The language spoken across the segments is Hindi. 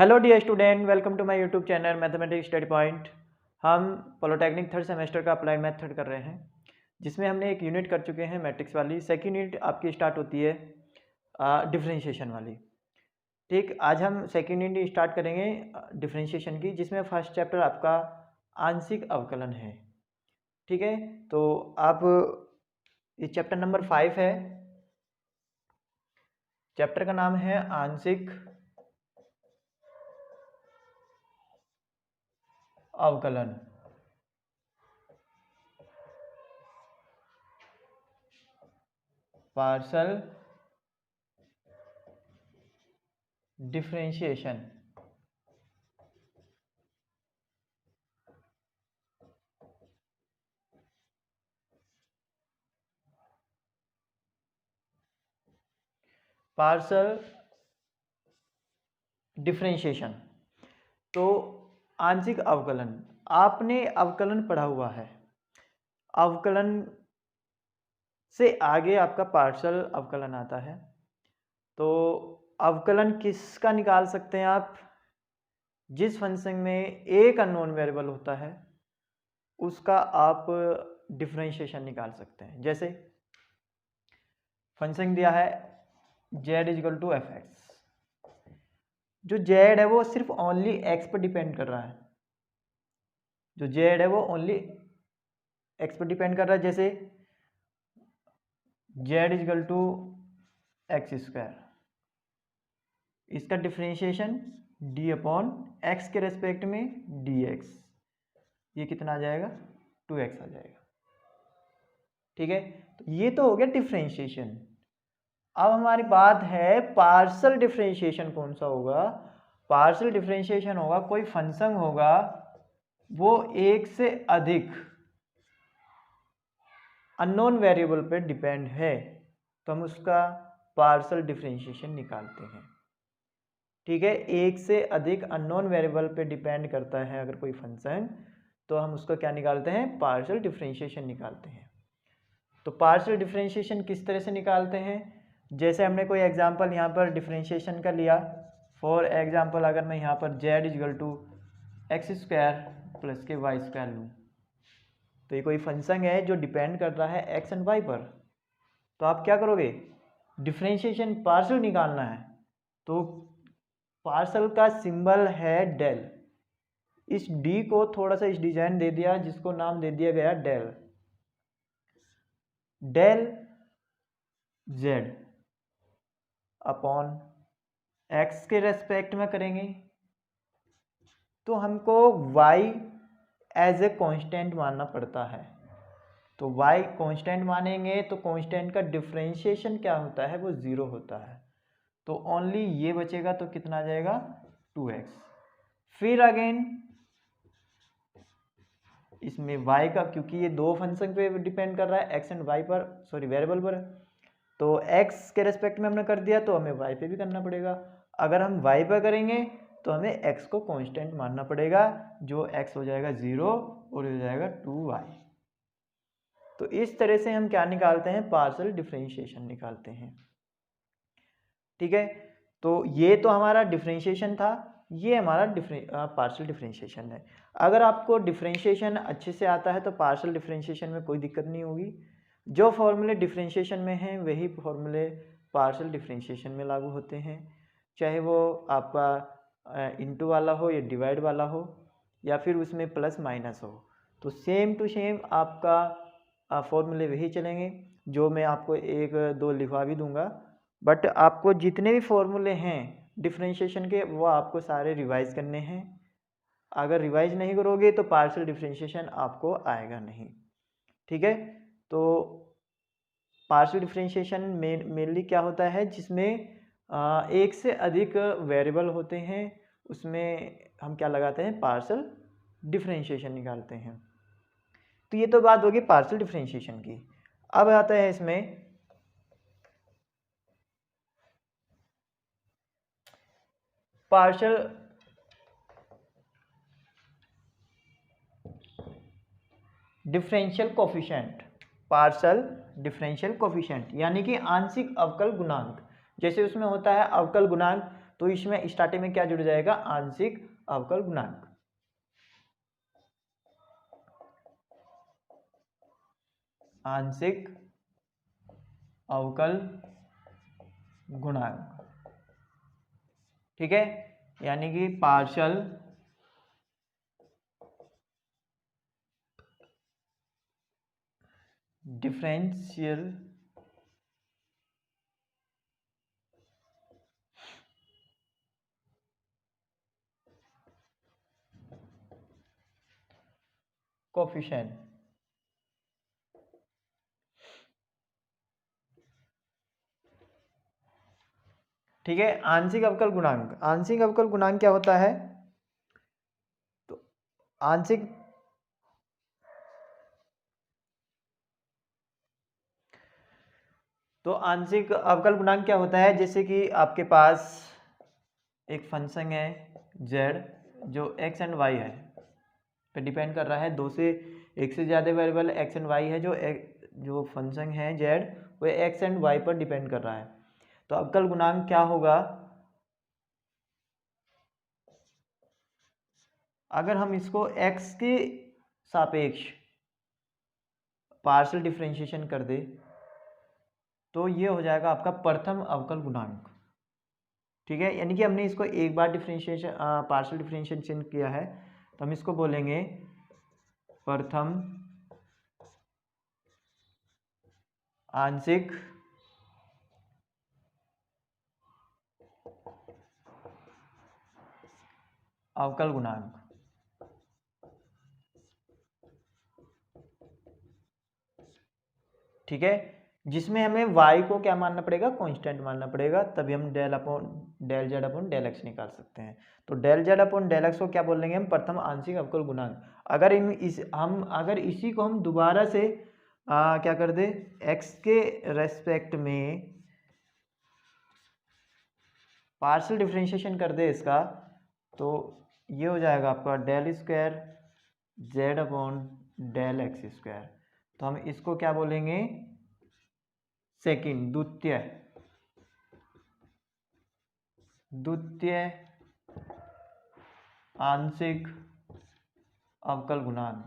Hello dear student, welcome to my YouTube channel mathematics study point. हम पॉलिटेक्निक थर्ड सेमेस्टर का अप्लाइड मेथड कर रहे हैं, जिसमें हमने एक यूनिट कर चुके हैं मैट्रिक्स वाली। सेकंड यूनिट आपकी स्टार्ट होती है डिफरेंशिएशन वाली। ठीक, आज हम सेकंड यूनिट स्टार्ट करेंगे डिफरेंशिएशन की, जिसमें फर्स्ट चैप्टर आपका आंशिक अवकलन है। ठीक है, तो आप ये चैप्टर नंबर 5 है। चैप्टर का नाम है आंशिक अवकलन। Partial differentiation. पार्शियल डिफरेंशिएशन तो आंशिक अवकलन, आपने अवकलन पढ़ा हुआ है। अवकलन से आगे आपका पार्शियल अवकलन आता है। तो अवकलन किसका निकाल सकते हैं आप? जिस फंक्शन में एक अननोन वेरिएबल होता है उसका आप डिफरेंशिएशन निकाल सकते हैं। जैसे फंक्शन दिया है z is equal to f x. जो z है वो सिर्फ ओनली x पर डिपेंड कर रहा है। जो z है वो ओनली x पर डिपेंड कर रहा है। जैसे z is equal to x square, इसका डिफरेंशिएशन d अपॉन एक्स के रेस्पेक्ट में dx, ये कितना आ जाएगा? 2x आ जाएगा। ठीक है, तो ये तो हो गया डिफरेंशिएशन। अब हमारी बात है पार्शियल डिफरेंशिएशन कौन सा होगा? पार्शियल डिफरेंशिएशन होगा कोई फंक्शन होगा वो एक से अधिक अननोन वेरिएबल पे डिपेंड है, तो हम उसका पार्शियल डिफरेंशिएशन निकालते हैं। ठीक है, एक से अधिक अननोन वेरिएबल पे डिपेंड करता है अगर कोई फंक्शन, तो हम उसका क्या निकालते हैं? पार्शियल डिफरेंशिएशन निकालते हैं। तो पार्शियल डिफरेंशिएशन किस तरह से निकालते हैं? जैसे हमने कोई एग्जांपल यहाँ पर डिफरेंशिएशन का लिया। फॉर एग्जांपल अगर मैं यहाँ पर z is equal to x square plus के वाई स्क्वायर लूँ, तो ये कोई फंक्शन है जो डिपेंड कर रहा है एक्स एंड वाई पर। तो आप क्या करोगे? डिफरेंशिएशन पार्शियल निकालना है, तो पार्शियल का सिंबल है डेल। इस डी को थोड़ा सा इस डिजाइन दे दिया, जिसको नाम दे दिया गया del. Del z upon x के रेस्पेक्ट में करेंगे, तो हमको y एज ए कांस्टेंट मानना पड़ता है। तो y कांस्टेंट मानेंगे तो कांस्टेंट का डिफरेंशिएशन क्या होता है? वो 0 होता है। तो ओनली ये बचेगा, तो कितना आ जाएगा? 2x। फिर अगेन इसमें y का, क्योंकि ये दो फंक्शन पे डिपेंड कर रहा है, x एंड y पर, सॉरी वेरिएबल पर, तो x के रेस्पेक्ट में हमने कर दिया तो हमें y पे भी करना पड़ेगा। अगर हम y पे करेंगे तो हमें x को कांस्टेंट मानना पड़ेगा, जो x हो जाएगा 0 और हो जाएगा 2y। तो इस तरह से हम क्या निकालते हैं? पार्शियल डिफरेंशिएशन निकालते हैं। ठीक है, तो ये तो हमारा डिफरेंशिएशन था, ये हमारा पार्शियल डिफरेंशिएशन है। अगर आपको डिफरेंशिएशन अच्छे से आता है तो पार्शियल डिफरेंशिएशन में कोई दिक्कत नहीं होगी। जो फॉर्मूले डिफरेंशिएशन में हैं वही फॉर्मूले पार्शियल डिफरेंशिएशन में लागू होते हैं, चाहे वो आपका इनटू वाला हो या डिवाइड वाला हो या फिर उसमें प्लस माइनस हो। तो सेम टू सेम आपका फॉर्मूले वही चलेंगे, जो मैं आपको एक दो लिखवा भी दूंगा। बट आपको जितने भी फॉर्मूले हैं डिफरेंशिएशन के, वो आपको सारे रिवाइज करने हैं। अगर रिवाइज नहीं करोगे तो पार्शियल डिफरेंशिएशन आपको आएगा नहीं। ठीक है, तो पार्शियल डिफरेंशिएशन मेनली क्या होता है? जिसमें एक से अधिक वेरिएबल होते हैं, उसमें हम क्या लगाते हैं? पार्शियल डिफरेंशिएशन निकालते हैं। तो ये तो बात होगी पार्शियल डिफरेंशिएशन की। अब आता है इसमें partial differential coefficient. Partial differential coefficient यानी कि आंशिक अवकल गुणांक। जैसे उसमें होता है अवकल गुणांक, तो इसमें स्टार्टिंग में क्या जुड़ जाएगा, आंशिक अवकल गुणांक। आंशिक अवकल गुणांक, ठीक है, यानी कि पार्शियल डिफरेंशियल कोफिशिएंट, ठीक है। आंशिक अवकल गुणांक, आंशिक अवकल गुणांक क्या होता है, तो आंशिक आंशिक अवकल गुणांक क्या होता है, जैसे कि आपके पास एक फंक्शन है z जो x एंड y है पे डिपेंड कर रहा है, दो से एक से ज़्यादा वेरिएबल x एंड y है, जो फंक्शन है z वो x एंड y पर डिपेंड कर रहा है। तो अवकल गुणांक क्या होगा, अगर हम इसको x के सापेक्ष पार्शियल डिफरेंशिएशन कर दे तो ये हो जाएगा आपका प्रथम अवकल गुणांक, ठीक है। यानी कि हमने इसको एक बार डिफरेंशिएशन पार्शियल डिफरेंशिएशन किया है तो हम इसको बोलेंगे प्रथम आंशिक अवकल गुणांक, ठीक है, जिसमें हमें y को क्या मानना पड़ेगा, कांस्टेंट मानना पड़ेगा, तभी हम del z upon del x निकाल सकते हैं। तो del z upon del x को क्या बोल देंगे हम, प्रथम आंशिक अवकल गुणांक। अगर इसी को हम दोबारा से क्या कर दे, x के रेस्पेक्ट में पार्शियल डिफरेंशिएशन कर दे इसका, तो ये हो जाएगा आपका del square z upon del x square. तो हम इसको क्या बोलेंगे, सेकंड द्वितीय आंशिक अवकल गुणांक,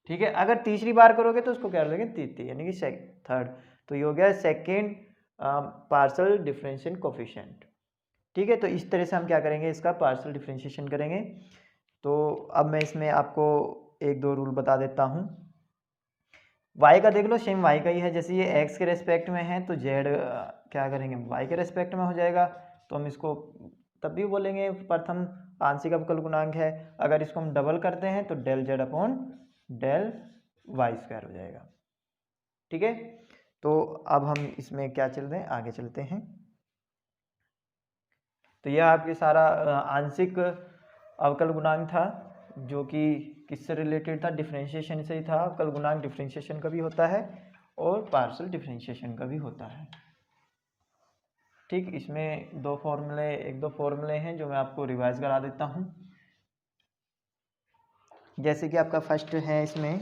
ठीक है। अगर तीसरी बार करोगे तो उसको क्या बोलेंगे, तृतीय, यानी कि थर्ड। तो ये हो गया सेकेंड पार्शियल डिफरेंशिएशन कोफिशिएंट, ठीक है। तो इस तरह से हम क्या करेंगे, इसका पार्शियल डिफरेंशिएशन करेंगे। तो अब मैं इसमें आपको एक दो रूल बता देता हूँ। y का देख लो, सेम y का ही है, जैसे ये x के रेस्पेक्ट में है तो z क्या करेंगे, y के रेस्पेक्ट में हो जाएगा, तो हम इसको तब भी बोलेंगे प्रथम आंशिक अवकल गुणांक है। अगर इसको हम डबल करते हैं तो del z upon del y square हो जाएगा, ठीक है। तो अब हम इसमें क्या चल रहे हैं, आगे चलते हैं। तो यह आपके सारा आंशिक अवकल गुणांक था, जो कि किससे रिलेटेड था, डिफरेंशिएशन से ही था। अवकल गुणांक डिफरेंशिएशन का भी होता है और पार्शियल डिफरेंशिएशन का भी होता है, ठीक। इसमें एक दो फॉर्मूले हैं जो मैं आपको रिवाइज करा देता हूँ। जैसे कि आपका फर्स्ट है इसमें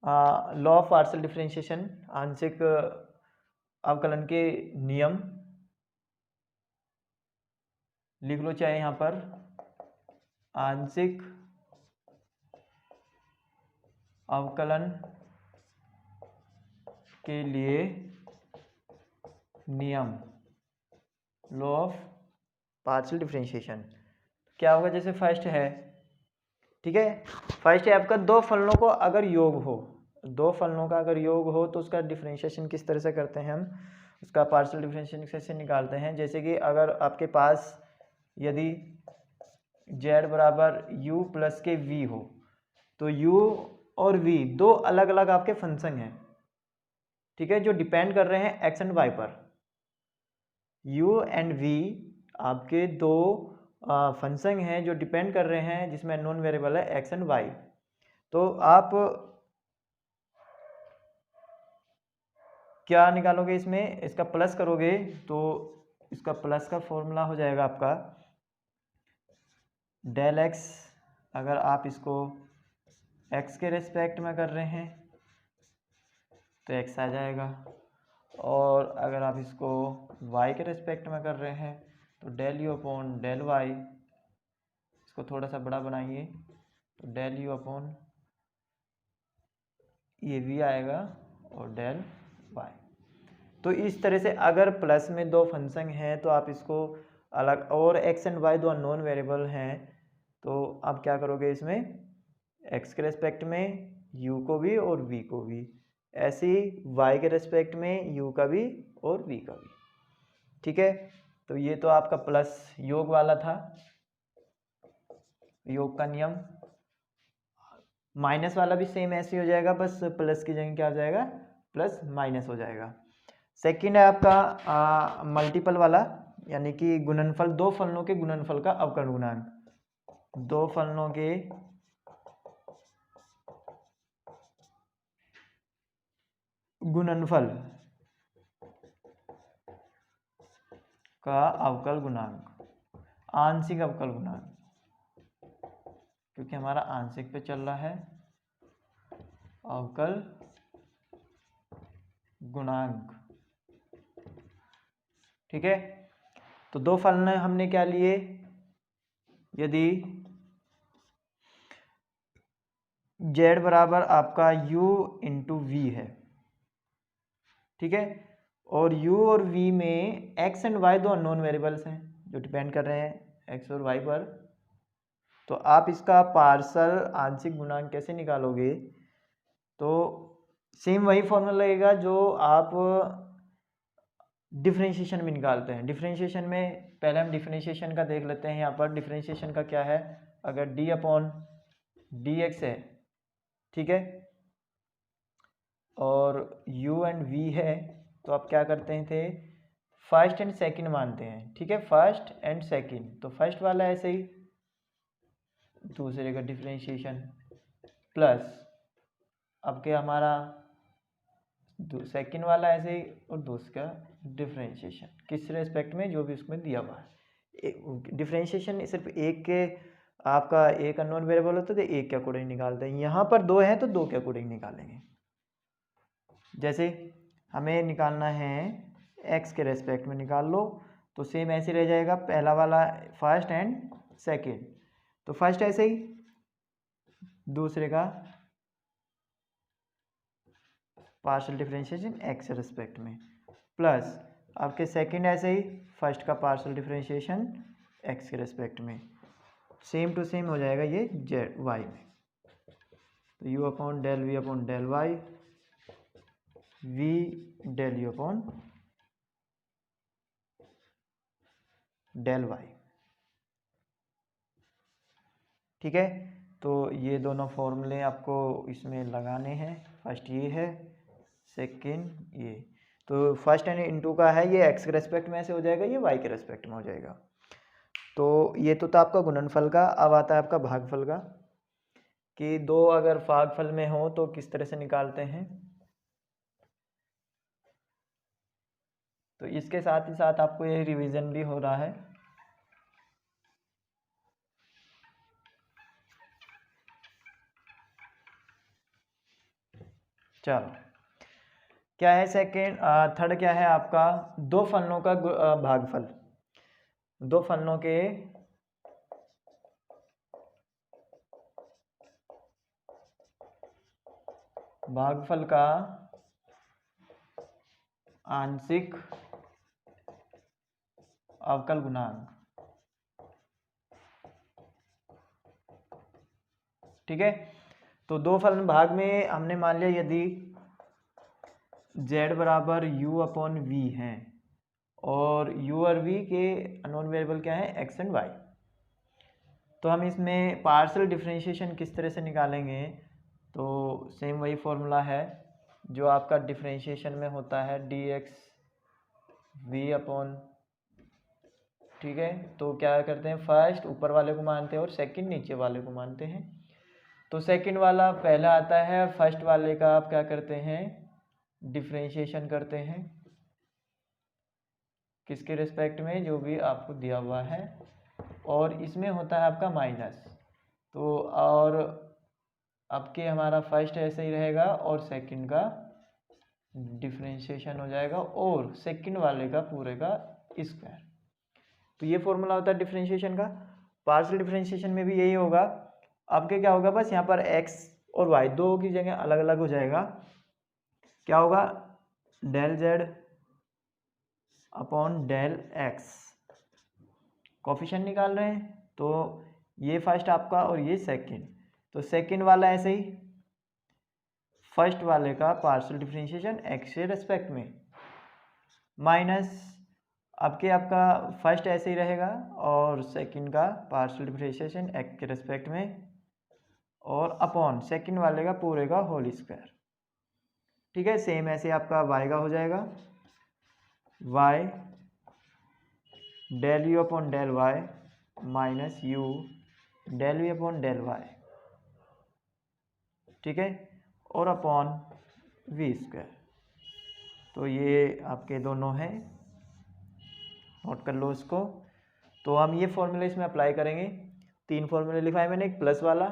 लॉ ऑफ पार्शियल डिफरेंशिएशन, आंशिक अवकलन के नियम लिख लो, चाहे यहाँ पर आंशिक अवकलन के लिए नियम, लॉ ऑफ पार्शियल डिफरेंशिएशन क्या होगा, जैसे फर्स्ट है, ठीक है, फर्स्ट है आपका दो फलनों का अगर योग हो तो उसका डिफरेंशिएशन किस तरह से करते हैं हम, उसका पार्शियल डिफरेंशिएशन कैसे निकालते हैं। जैसे कि अगर आपके पास यदि z बराबर u प्लस के v हो तो u और v दो अलग अलग आपके फंक्शन हैं, ठीक है, जो डिपेंड कर रहे हैं x एंड y पर। u एंड v आपके दो फंक्शन हैं जो डिपेंड कर रहे हैं, जिसमें नॉन वेरिएबल है x एंड y। तो आप क्या निकालोगे, इसमें इसका प्लस करोगे तो इसका प्लस का फॉर्मूला हो जाएगा आपका डेल x, अगर आप इसको x के रेस्पेक्ट में कर रहे हैं तो x आ जाएगा। और अगर आप इसको y के रिस्पेक्ट में कर रहे हैं तो del u upon del y, इसको थोड़ा सा बड़ा बनाइए तो डेल यू अपॉन ये v आएगा और डेल y। तो इस तरह से अगर प्लस में दो फंक्शन हैं तो आप इसको अलग, और x एंड y दो अननोन वेरिएबल हैं तो आप क्या करोगे, इसमें x के रेस्पेक्ट में u को भी और v को भी, ऐसे ही y के रेस्पेक्ट में u का भी और v का भी। ठीक है, तो ये तो आपका प्लस योग वाला था, योग का नियम। माइनस वाला भी सेम ऐसे ही हो जाएगा, बस प्लस की जगह क्या हो जाएगा, प्लस माइनस हो जाएगा। सेकंड है आपका मल्टीपल वाला, यानी कि गुणनफल, दो फलनों के गुणनफल का अवकलन गुणांक। दो फलनों के गुणनफल का अवकल गुणांक, आंशिक अवकल गुणांक, क्योंकि हमारा आंशिक पे चल रहा है, अवकल गुणांक। ठीक है, तो दो फलन हमने क्या लिए, यदि z बराबर आपका u इंटू वी है, ठीक है, और u और v में x एंड y दो अननोन वेरिएबल्स हैं जो डिपेंड कर रहे हैं x और y पर, तो आप इसका पार्शल आंशिक गुणांक कैसे निकालोगे, तो सेम वही फॉर्मूला लगेगा जो आप डिफरेंशिएशन में निकालते हैं। डिफरेंशिएशन में पहले हम डिफरेंशिएशन का देख लेते हैं। यहाँ पर डिफरेंशिएशन का क्या है, अगर d अपॉन डी एक्स है, ठीक है, और u एंड v है, तो आप क्या करते थे, फर्स्ट एंड सेकंड मानते हैं। ठीक है, फर्स्ट एंड सेकंड, तो फर्स्ट वाला ऐसे ही, दूसरे का डिफरेंशिएशन प्लस अब क्या हमारा सेकंड वाला ऐसे ही, और दूसरा डिफरेंशिएशन किस रेस्पेक्ट में, जो भी उसमें दिया हुआ है। डिफरेंशिएशन सिर्फ एक के, आपका एक अननोन वेरिएबल होता है तो एक के अकॉर्डिंग निकालते हैं, यहाँ पर दो है तो दो के अकॉर्डिंग निकालेंगे। जैसे हमें निकालना है x के रेस्पेक्ट में निकाल लो, तो सेम ऐसे रह जाएगा, पहला वाला फर्स्ट एंड सेकंड, तो फर्स्ट ऐसे ही, दूसरे का पार्शियल डिफरेंशिएशन x के रेस्पेक्ट में, प्लस आपके सेकंड ऐसे ही, फर्स्ट का पार्शियल डिफरेंशिएशन x के रेस्पेक्ट में, सेम टू सेम हो जाएगा ये z y में। तो u upon del v upon del y, v del u upon del y। ठीक है, तो ये दोनों फॉर्मूले आपको इसमें लगाने हैं। फर्स्ट ये है, सेकंड ये, तो फर्स्ट एंड इनटू का है, ये x के रेस्पेक्ट में ऐसे हो जाएगा, ये y के रेस्पेक्ट में हो जाएगा। तो ये तो था आपका गुणनफल का। अब आता है आपका भागफल का, कि दो अगर भागफल में हो तो किस तरह से निकालते हैं। तो इसके साथ ही साथ आपको ये रिवीजन भी हो रहा है। चलो, क्या है सेकेंड, थर्ड क्या है आपका, दो फलनों का भागफल, दो फलनों के भागफल का आंशिक अवकल गुणांक। ठीक है, तो दो फलन भाग में हमने मान लिया यदि z बराबर u अपॉन वी है, और u और v के अननोन वेरिएबल क्या है, x एंड y, तो हम इसमें पार्शियल डिफरेंशिएशन किस तरह से निकालेंगे, तो सेम वही फॉर्मूला है जो आपका डिफरेंशिएशन में होता है, dx v अपॉन, ठीक है, तो क्या करते हैं, फर्स्ट ऊपर वाले को मानते हैं और सेकंड नीचे वाले को मानते हैं। तो सेकंड वाला पहला आता है, फर्स्ट वाले का आप क्या करते हैं, डिफरेंशिएशन करते हैं, किसके रिस्पेक्ट में, जो भी आपको दिया हुआ है, और इसमें होता है आपका माइनस, तो और अब के हमारा फर्स्ट ऐसे ही रहेगा और सेकंड का डिफरेंशिएशन हो जाएगा और सेकंड वाले का पूरे का स्क्वायर। तो ये फॉर्मूला होता है डिफरेंशिएशन का। पार्शियल डिफरेंशिएशन में भी यही होगा। आपके क्या होगा, बस यहाँ पर x और y दो की जगह अलग अलग हो जाएगा। क्या होगा, del z upon del x। Coefficient निकाल रहे हैं तो ये फर्स्ट आपका और ये सेकंड, तो सेकंड वाला ऐसे ही फर्स्ट वाले का पार्शियल डिफरेंशिएशन x के रेस्पेक्ट में माइनस आपका फर्स्ट ऐसे ही रहेगा और सेकंड का पार्शियल डिफरेंशिएशन x के रेस्पेक्ट में और अपॉन सेकंड वाले का पूरे का होल स्क्वायर। ठीक है, सेम ऐसे आपका y का हो जाएगा, y del u upon del y minus u del v upon del y। ठीक है, और अपॉन v स्क्वायर। तो ये आपके दोनों हैं, नोट कर लो इसको। तो हम ये फॉर्मूला इसमें अप्लाई करेंगे। तीन फॉर्मूले लिखा है मैंने, एक प्लस वाला,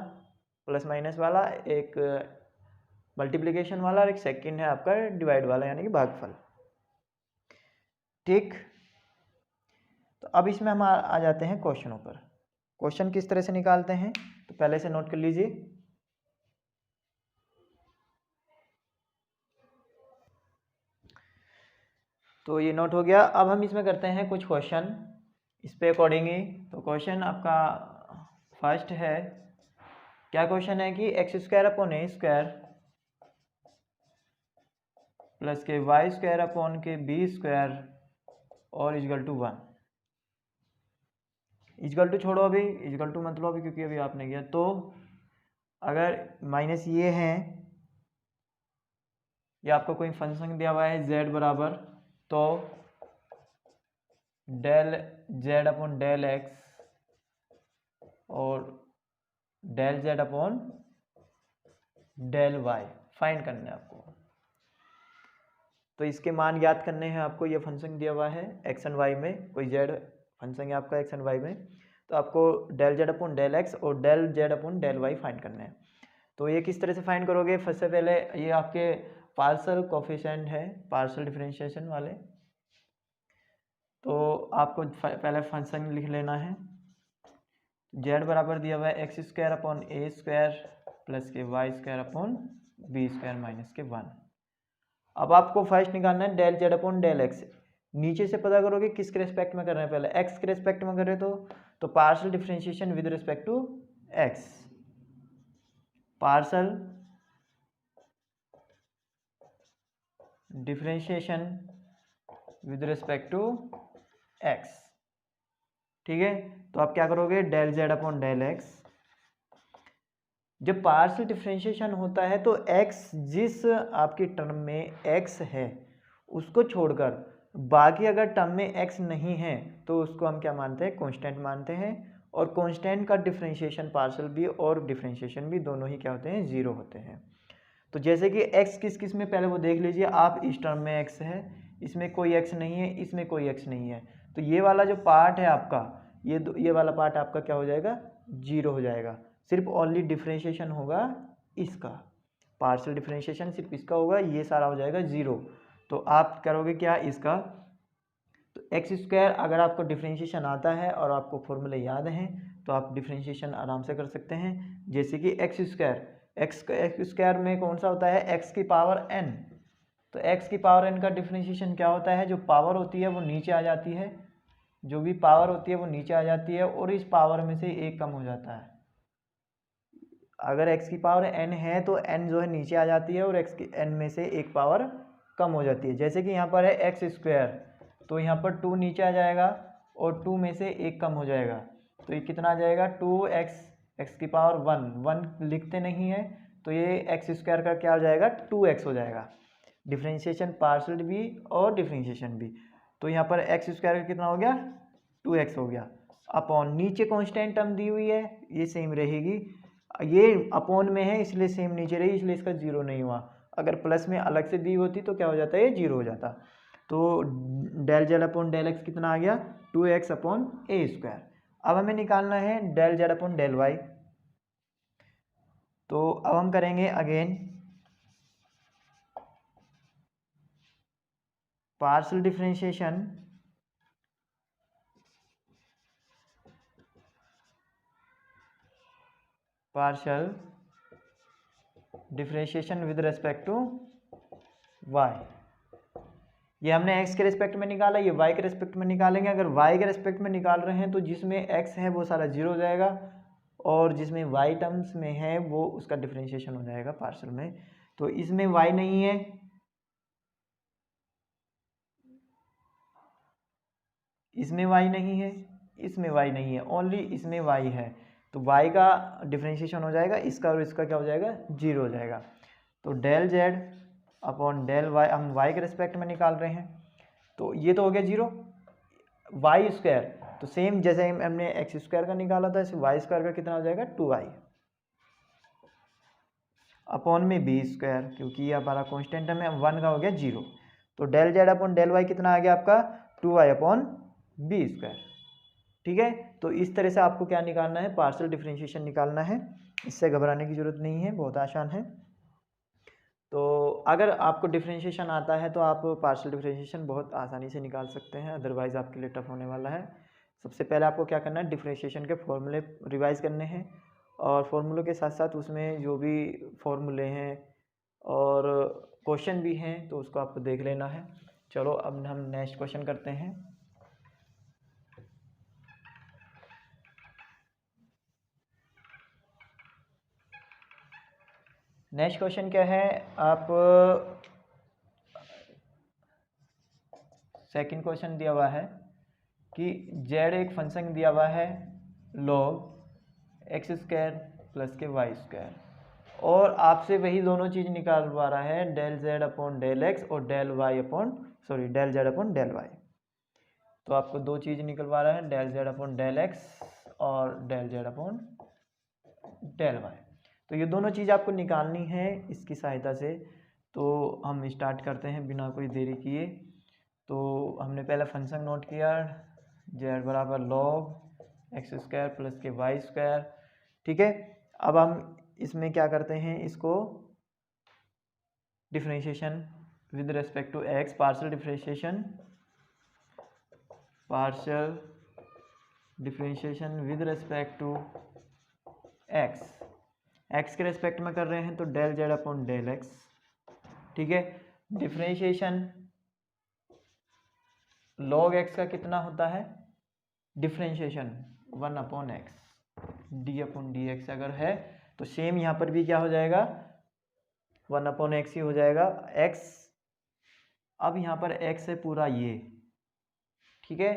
प्लस माइनस वाला, एक मल्टीप्लिकेशन वाला और एक सेकंड है आपका डिवाइड वाला यानी कि भागफल। ठीक, तो अब इसमें हम आ जाते हैं क्वेश्चनों पर। क्वेश्चन किस तरह से निकालते हैं तो पहले से नोट कर लीजिए। तो ये नोट हो गया। अब हम इसमें करते हैं कुछ क्वेश्चन इस पे अकॉर्डिंगली। तो क्वेश्चन आपका फर्स्ट है, क्या क्वेश्चन है कि x square upon a square plus के वाई स्क्वायर अपॉन के बी स्क्वायर और इजगल टू 1। इजगल टू छोड़ो, अभी इजगल टू मतलब अभी क्योंकि अभी आपने किया। तो अगर माइनस ये है, या आपको कोई फंक्शन दिया हुआ है z बराबर, तो del z upon del x और del z upon del y find करना है आपको। तो इसके मान याद करने हैं आपको। ये फंक्शन दिया हुआ है एक्स एंड वाई में, कोई z फंक्शन है आपका एक्स एंड वाई में, तो आपको del z upon del x और del z upon del y find करना है। तो ये किस तरह से फाइंड करोगे, सबसे पहले ये आपके पार्शियल कोफिशिएंट है, पार्शियल डिफरेंशिएशन वाले। तो आपको पहले फंक्शन लिख लेना है। z बराबर दिया हुआ है x square upon a square plus के y square upon b square minus के 1। अब आपको फर्स्ट निकालना है del z upon del x। नीचे से पता करोगे किसके रेस्पेक्ट में कर रहे हैं, पहले x के रेस्पेक्ट में कर रहे तो partial differentiation with respect to x, partial differentiation with respect to x। ठीक है, तो आप क्या करोगे, del z upon del x। जब पार्शियल डिफरेंशिएशन होता है तो x जिस आपकी टर्म में x है उसको छोड़कर बाकी अगर टर्म में x नहीं है तो उसको हम क्या मानते हैं, कांस्टेंट मानते हैं। और कांस्टेंट का डिफरेंशिएशन पार्शियल भी और डिफरेंशिएशन भी दोनों ही क्या होते हैं, जीरो होते हैं। तो जैसे कि x किस किस में, पहले वो देख लीजिए आप। इस टर्म में x है, इसमें कोई x नहीं है, इसमें कोई x नहीं है, तो ये वाला जो पार्ट है आपका, ये वाला पार्ट आपका क्या हो जाएगा, जीरो हो जाएगा। सिर्फ ओनली डिफरेंशिएशन होगा इसका, पार्शियल डिफरेंशिएशन सिर्फ इसका होगा, ये सारा हो जाएगा जीरो। तो आप करोगे क्या इसका, तो एक्स स्क्वायर अगर आपको डिफरेंशिएशन आता है और आपको फॉर्मूले याद हैं तो आप डिफरेंशिएशन आराम से कर सकते हैं। जैसे कि एक्स स्क्वायर में कौन सा होता है, एक्स की पावर n। तो एक्स की पावर n का डिफरेंशिएशन क्या होता है, जो पावर होती है वो नीचे आ जाती है, जो भी पावर होती है वो नीचे आ जाती है और इस पावर में से एक कम हो जाता है। अगर x की पावर n है तो n जो है नीचे आ जाती है और x की n में से एक पावर कम हो जाती है। जैसे कि यहाँ पर है एक्स स्क्वायर, तो यहाँ पर 2 नीचे आ जाएगा और 2 में से एक कम हो जाएगा, तो ये कितना आ जाएगा, 2x, x की पावर 1 लिखते नहीं है तो ये एक्स स्क्वायर का क्या हो जाएगा, 2x हो जाएगा। डिफरेंशिएशन पार्शियल भी और डिफरेंशिएशन भी, तो यहाँ पर एक्स स्क्वायर का कितना हो गया, 2x हो गया। अपॉन नीचे कांस्टेंट टर्म दी हुई है, ये सेम रहेगी, ये अपॉन में है इसलिए सेम नीचे रही, इसलिए इसका जीरो नहीं हुआ। अगर प्लस में अलग से दी होती तो क्या हो जाता है, ये जीरो हो जाता। तो del z upon del x कितना आ गया, 2x अपॉन ए स्क्वायर। अब हमें निकालना है del z upon del y. तो अब हम करेंगे again partial differentiation with respect to y। ये हमने x के रिस्पेक्ट में निकाला, ये y के रिस्पेक्ट में निकालेंगे। अगर y के रिस्पेक्ट में निकाल रहे हैं तो जिसमें x है वो सारा जीरो हो जाएगा, और जिसमें y टर्म्स में है वो उसका डिफरेंशिएशन हो जाएगा पार्शियल में। तो इसमें y नहीं है, इसमें y नहीं है, इसमें y नहीं है, ओनली इसमें y है। तो y का डिफरेंशिएशन हो जाएगा, इसका और इसका क्या हो जाएगा, जीरो हो जाएगा। तो del z upon del y हम y के रिस्पेक्ट में निकाल रहे हैं, तो ये तो हो गया जीरो। वाई स्क्वायर, तो सेम जैसे हमने एक्स स्क्वायर का निकाला था, इसे वाई स्क्वायर का कितना हो जाएगा, 2y अपॉन में बी स्क्वायर, क्योंकि ये हमारा कॉन्स्टेंट है, 1 का हो गया जीरो। तो del z upon del y कितना आ गया आपका, 2y अपॉन बी स्क्वायर। ठीक है, तो इस तरह से आपको क्या निकालना है, पार्शियल डिफरेंशिएशन निकालना है। इससे घबराने की जरूरत नहीं है, बहुत आसान है। तो अगर आपको डिफरेंशिएशन आता है तो आप पार्शियल डिफरेंशिएशन बहुत आसानी से निकाल सकते हैं, अदरवाइज़ आपके लिए टफ होने वाला है। सबसे पहले आपको क्या करना है, डिफरेंशिएशन के फॉर्मूले रिवाइज करने हैं, और फॉर्मूलों के साथ साथ उसमें जो भी फॉर्मूले हैं और क्वेश्चन भी हैं तो उसको आपको देख लेना है। चलो अब हम नेक्स्ट क्वेश्चन करते हैं। नेक्स्ट क्वेश्चन क्या है, आप सेकंड क्वेश्चन दिया हुआ है कि z एक फंक्शन दिया हुआ है log एक्स स्क्वायर प्लस के वाई स्क्वायर, और आपसे वही दोनों चीज़ निकालवा रहा है, del z upon del x और del z upon del y. तो आपको दो चीज़ निकलवा रहा है, del z upon del x और del z upon del y. तो ये दोनों चीज़ आपको निकालनी है इसकी सहायता से। तो हम स्टार्ट करते हैं बिना कोई देरी किए। तो हमने पहला फंक्शन नोट किया, z बराबर log एक्स स्क्वायर प्लस के वाई स्क्वायर। ठीक है, अब हम इसमें क्या करते हैं, इसको differentiation with respect to x, partial differentiation with respect to x के रेस्पेक्ट में कर रहे हैं तो del z upon del x. ठीक है, डिफरेंशिएशन log x का कितना होता है, differentiation 1 upon x, d upon d x अगर है तो सेम यहाँ पर भी क्या हो जाएगा, 1 अपॉन एक्स ही हो जाएगा। x, अब यहाँ पर x है पूरा ये, ठीक है,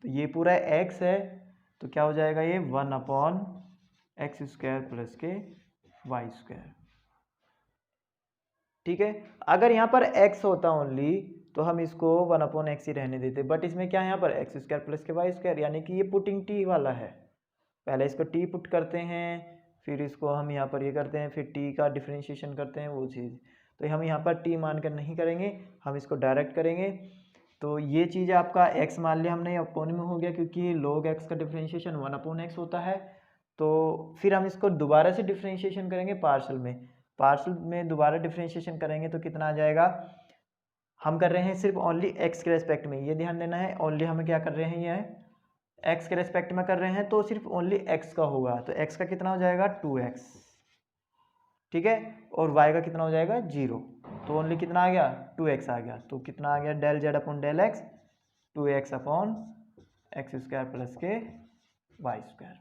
तो ये पूरा x है तो क्या हो जाएगा, ये 1 अपॉन एक्स स्क्वायर प्लस के वाई स्क्वायर। ठीक है, अगर यहाँ पर x होता ओनली तो हम इसको 1 अपॉन एक्स ही रहने देते, बट इसमें क्या है, यहाँ पर एक्स स्क्वायर प्लस के वाई स्क्वायर, यानी कि ये पुटिंग t वाला है। पहले इसको t पुट करते हैं, फिर इसको हम यहाँ पर ये करते हैं, फिर t का डिफरेंशिएशन करते हैं वो चीज़। तो हम यहाँ पर t मानकर नहीं करेंगे, हम इसको डायरेक्ट करेंगे। तो ये चीज़ आपका x मान लिया हमने, अपोन में हो गया क्योंकि log x का डिफरेंशिएशन 1 अपॉन एक्स होता है। तो फिर हम इसको दोबारा से डिफरेंशिएशन करेंगे पार्शियल में दोबारा डिफरेंशिएशन करेंगे तो कितना आ जाएगा, हम कर रहे हैं सिर्फ ओनली x के रेस्पेक्ट में, ये ध्यान देना है, ओनली हम क्या कर रहे हैं, ये x के रेस्पेक्ट में कर रहे हैं तो सिर्फ ओनली x का होगा। तो x का कितना हो जाएगा, 2x। ठीक है, और y का कितना हो जाएगा, 0। तो ओनली कितना आ गया, 2x आ गया। तो कितना आ गया, del z upon del x, 2x upon x square plus के वाई स्क्वायर।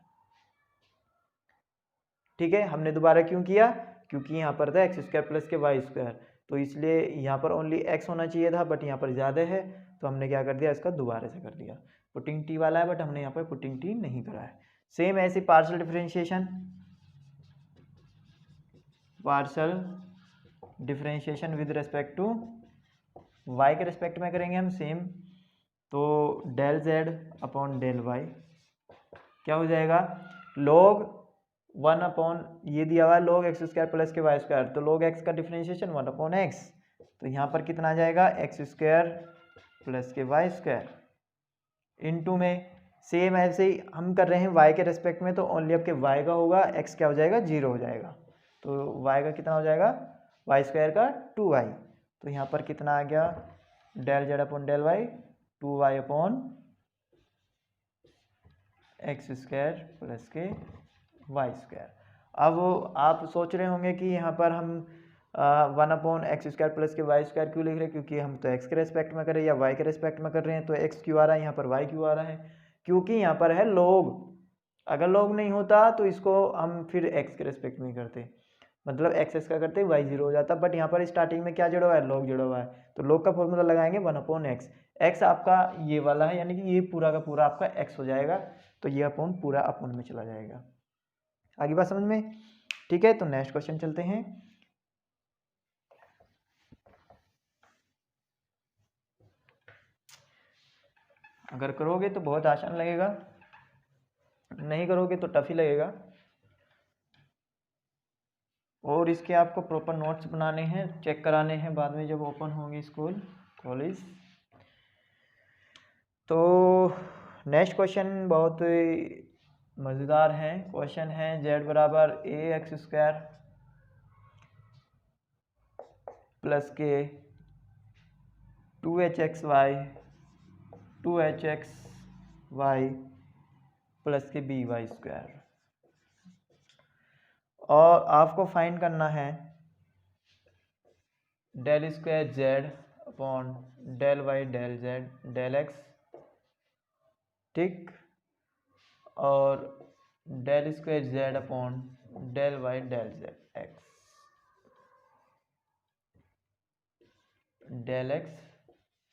ठीक है, हमने दोबारा क्यों किया, क्योंकि यहाँ पर था एक्स स्क्वायर प्लस के वाई स्क्वायर, तो इसलिए यहाँ पर ओनली x होना चाहिए था, बट यहाँ पर ज़्यादा है तो हमने क्या कर दिया, इसका दोबारा से कर दिया। पुटिंग t वाला है बट हमने यहाँ पर पुटिंग t नहीं करा है। सेम ऐसे partial differentiation with respect to y के रेस्पेक्ट में करेंगे हम सेम। तो del z upon del y क्या हो जाएगा, log 1 अपॉन ये दिया हुआ है log एक्स स्क्वायर प्लस के वाई स्क्वायर, तो log x का डिफरेंशिएशन 1 अपॉन एक्स, तो यहाँ पर कितना आ जाएगा, एक्स स्क्वायर प्लस के वाई स्क्वायर इनटू में सेम ऐसे ही हम कर रहे हैं y के रेस्पेक्ट में, तो ओनली आपके y का होगा, x क्या हो जाएगा, 0 हो जाएगा। तो y का कितना हो जाएगा, वाई स्क्वायर का 2y, तो यहाँ पर कितना आ गया, del z upon del y 2y upon x square plus के वाई स्क्वायर। अब आप सोच रहे होंगे कि यहाँ पर हम 1 अपॉन एक्स स्क्वायर प्लस के वाई स्क्वायर क्यों लिख रहे हैं, क्योंकि हम तो एक्स के रेस्पेक्ट में कर रहे हैं या वाई के रेस्पेक्ट में कर रहे हैं, तो एक्स क्यों आ रहा है यहाँ पर, वाई क्यों आ रहा है, क्योंकि यहाँ पर है लॉग। अगर लॉग नहीं होता तो इसको हम फिर एक्स के रेस्पेक्ट में ही करते, मतलब एक्स एक्स का करते वाई जीरो हो जाता, बट यहाँ पर स्टार्टिंग में क्या जुड़ा हुआ है, लॉग जुड़ा हुआ है, तो लॉग का फॉर्मूला लगाएंगे 1 अपॉन एक्स। एक्स आपका ये वाला है, यानी कि ये पूरा का पूरा आपका एक्स हो जाएगा, तो ये अपॉन पूरा अपॉन में चला जाएगा। आगे बात समझ में, ठीक है। तो नेक्स्ट क्वेश्चन चलते हैं। अगर करोगे तो बहुत आसान लगेगा, नहीं करोगे तो टफ ही लगेगा। और इसके आपको प्रॉपर नोट्स बनाने हैं, चेक कराने हैं बाद में जब ओपन होंगे स्कूल कॉलेज। तो नेक्स्ट क्वेश्चन बहुत मज़ेदार है, क्वेश्चन है z बराबर ए एक्स स्क्वायर प्लस के 2hx वाई प्लस के बी वाई स्क्वायर, और आपको फाइंड करना है del square z upon del y del z del x, ठीक, और del square z upon del y del z x, del x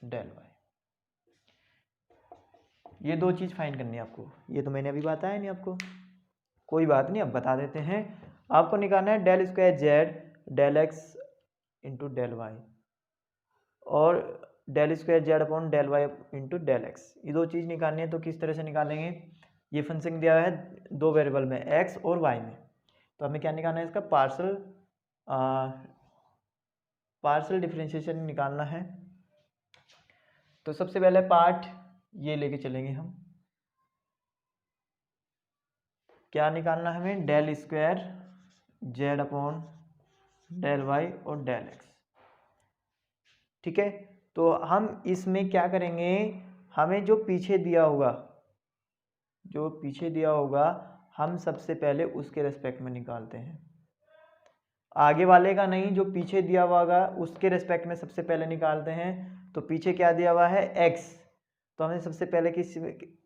del y, ये दो चीज़ फाइंड करनी है आपको। ये तो मैंने अभी बताया नहीं आपको, कोई बात नहीं, अब बता देते हैं। आपको निकालना है del square z del x into del y और del square z upon del y into del x, ये दो चीज़ निकालनी है। तो किस तरह से निकालेंगे, ये फंक्शन दिया है दो वेरिएबल में एक्स और वाई में, तो हमें क्या निकालना है, इसका पार्शियल डिफरेंशिएशन निकालना है। तो सबसे पहले पार्ट ये लेके चलेंगे हम, क्या निकालना है हमें, del square z upon del y और डेल एक्स, ठीक है। तो हम इसमें क्या करेंगे, हमें जो पीछे दिया होगा हम सबसे पहले उसके रेस्पेक्ट में निकालते हैं, आगे वाले का नहीं, जो पीछे दिया हुआ होगा उसके रेस्पेक्ट में सबसे पहले निकालते हैं। तो पीछे क्या दिया हुआ है, एक्स, तो हमें सबसे पहले किस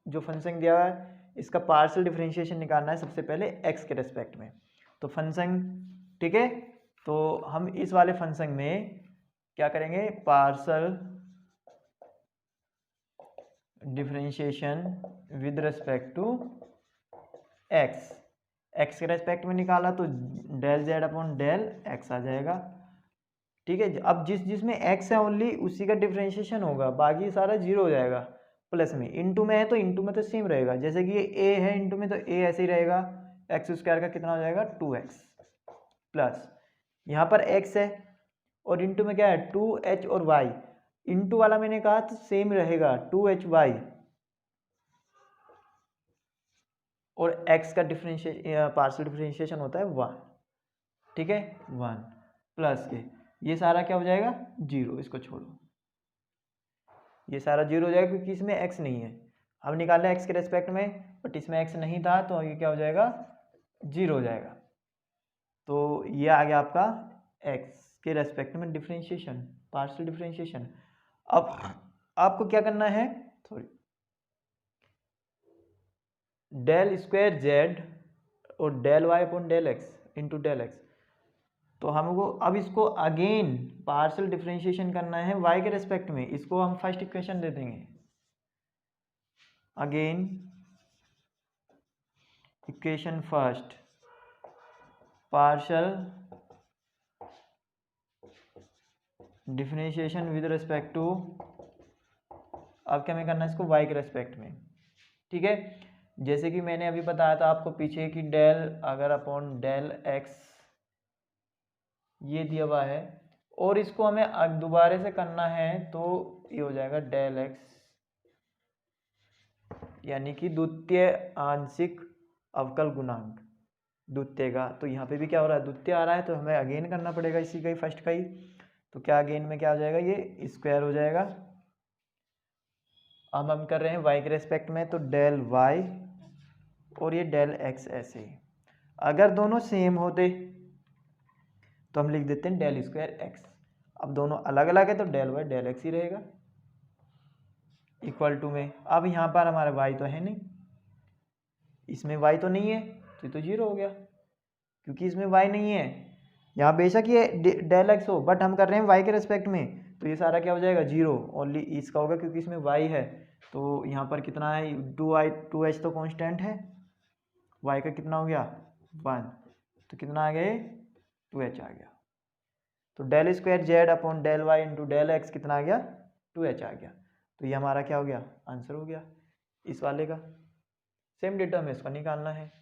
जो फंक्शन दिया हुआ है इसका पार्शियल डिफरेंशिएशन निकालना है सबसे पहले एक्स के रेस्पेक्ट में। तो फंक्शन, ठीक है, तो हम इस वाले फंक्शन में क्या करेंगे, partial differentiation with respect to x, x के रेस्पेक्ट में निकाला तो del z upon del x आ जाएगा, ठीक है। अब जिसमें एक्स है ओनली उसी का डिफरेंशिएशन होगा, बाकी सारा जीरो हो जाएगा। प्लस में इंटू में है तो इंटू में तो सेम रहेगा, जैसे कि ये ए है इंटू में तो ए ऐसे ही रहेगा, एक्स स्क्वायर का कितना हो जाएगा 2x, प्लस यहाँ पर x है और इंटू में क्या है 2h और y, इंटू वाला मैंने कहा तो सेम रहेगा 2hy, और x का पार्शियल डिफरेंशिएशन होता है 1, ठीक है, 1 प्लस के ये सारा क्या हो जाएगा 0, इसको छोड़ो, ये सारा 0 हो जाएगा क्योंकि इसमें x नहीं है, हम निकाले x के रेस्पेक्ट में, बट इसमें x नहीं था तो ये क्या हो जाएगा 0 हो जाएगा। तो ये आ गया आपका x के रेस्पेक्ट में डिफरेंशिएशन, पार्शियल डिफरेंशिएशन। अब आपको क्या करना है, डेल स्क्वायर जेड और del y upon del x into del x, तो हमको अब इसको अगेन पार्शियल डिफरेंशिएशन करना है y के रेस्पेक्ट में, इसको हम फर्स्ट इक्वेशन दे देंगे, again equation first partial differentiation with respect to, अब क्या हमें करना है इसको y के रेस्पेक्ट में, ठीक है। जैसे कि मैंने अभी बताया था आपको पीछे की डेल अगर अपॉन डेल एक्स ये दिया हुआ है और इसको हमें दोबारा से करना है तो ये हो जाएगा डेल एक्स, यानी कि द्वितीय आंशिक अवकल गुणांक द्वितीय का, तो यहाँ पे भी क्या हो रहा है द्वितीय आ रहा है तो हमें अगेन करना पड़ेगा इसी का ही फर्स्ट का ही। तो क्या अगेन में क्या हो जाएगा, ये स्क्वायर हो जाएगा। अब हम कर रहे हैं y के रेस्पेक्ट में, तो डेल y और ये डेल x ऐसे ही। अगर दोनों सेम होते तो हम लिख देते हैं डेल स्क्वायर x। अब दोनों अलग अलग है तो डेल y डेल x ही रहेगा इक्वल टू में। अब यहाँ पर हमारा y तो है नहीं, इसमें y तो नहीं है तो ये तो जीरो हो गया, क्योंकि इसमें y नहीं है। यहाँ बेशक ये डेल x हो, बट हम कर रहे हैं y के रेस्पेक्ट में, तो ये सारा क्या हो जाएगा, जीरो। ओनली इसका होगा क्योंकि इसमें y है। तो यहाँ पर कितना है, 2h तो कांस्टेंट है, y का कितना हो गया 1, तो कितना आ गया, 2h आ गया। तो del square z upon del y into del x कितना आ गया, 2h आ गया। तो ये हमारा क्या हो गया, आंसर हो गया इस वाले का। सेम डेटा में इसका निकालना है,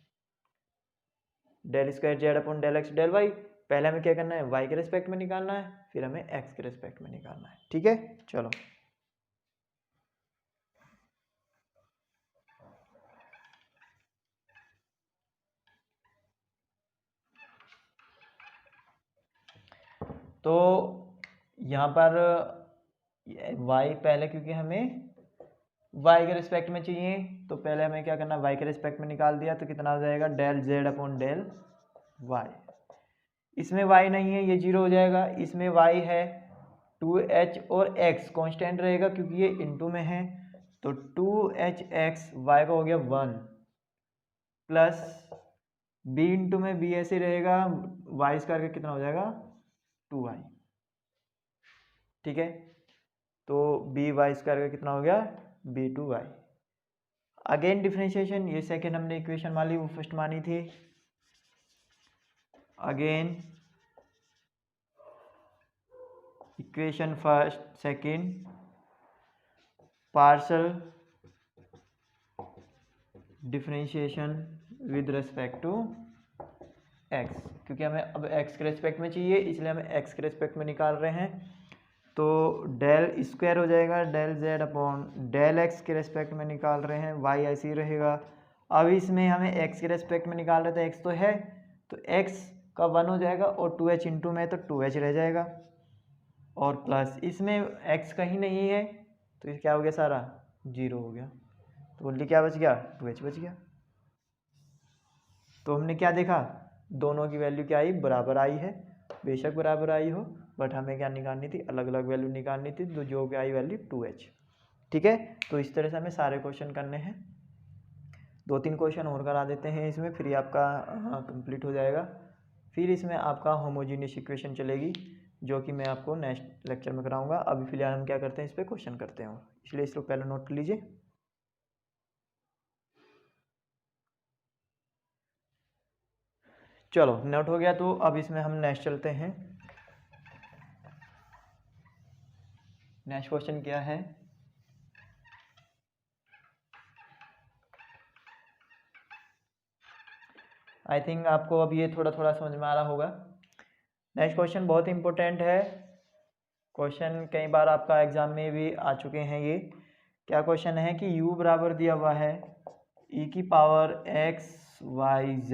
del square z upon del x del y. पहले हमें क्या करना है, y के रेस्पेक्ट में निकालना है, फिर हमें x के रेस्पेक्ट में निकालना है। ठीक है, चलो। तो यहाँ पर y पहले, क्योंकि हमें y के रिस्पेक्ट में चाहिए, तो पहले हमें क्या करना है, y के रिस्पेक्ट में निकाल दिया, तो कितना हो जाएगा, del z upon del y। इसमें y नहीं है, ये जीरो हो जाएगा। इसमें y है 2h और x कांस्टेंट रहेगा क्योंकि ये इनटू में है, तो 2hx y का हो गया 1 प्लस b इंटू में b ऐसे रहेगा, y स्क्वायर का कितना हो जाएगा 2y। ठीक है, तो b वाई स्क्वायर का कितना हो गया b2y। अगेन डिफरेंशिएशन, ये सेकेंड हमने इक्वेशन मानी, वो फर्स्ट मानी थी। Again equation first second, partial differentiation with respect to x, क्योंकि हमें अब x के रेस्पेक्ट में चाहिए, इसलिए हमें x के रेस्पेक्ट में निकाल रहे हैं। तो डेल स्क्वायर हो जाएगा del z upon del x के रेस्पेक्ट में निकाल रहे हैं, y ऐसे ही रहेगा। अब इसमें हमें x के रेस्पेक्ट में निकाल रहे थे, x तो है, तो x का 1 हो जाएगा, और 2h इंटू में तो 2h रह जाएगा, और प्लस इसमें x कहीं नहीं है, तो ये क्या हो गया, सारा जीरो हो गया। तो बोलिए क्या बच गया, 2h बच गया। तो हमने क्या देखा, दोनों की वैल्यू क्या आई, बराबर आई है। बेशक बराबर आई हो, बट हमें क्या निकालनी थी, अलग अलग वैल्यू निकालनी थी, तो जो क्या आई वैल्यू 2h। ठीक है, तो इस तरह से हमें सारे क्वेश्चन करने हैं। 2-3 क्वेश्चन और करा देते हैं इसमें, फिर ये आपका कंप्लीट हो जाएगा। फिर इसमें आपका होमोजीनियस इक्वेशन चलेगी, जो कि मैं आपको नेक्स्ट लेक्चर में कराऊंगा। अभी फिलहाल हम क्या करते हैं, इस पर क्वेश्चन करते हैं, इसलिए इसको पहले नोट कर लीजिए। चलो नोट हो गया, तो अब इसमें हम नेक्स्ट चलते हैं। नेक्स्ट क्वेश्चन क्या है, आई थिंक आपको अब ये थोड़ा थोड़ा समझ में आ रहा होगा। नेक्स्ट क्वेश्चन बहुत इंपॉर्टेंट है, क्वेश्चन कई बार आपका एग्जाम में भी आ चुके हैं। ये क्या क्वेश्चन है कि u बराबर दिया हुआ है e की power x y z।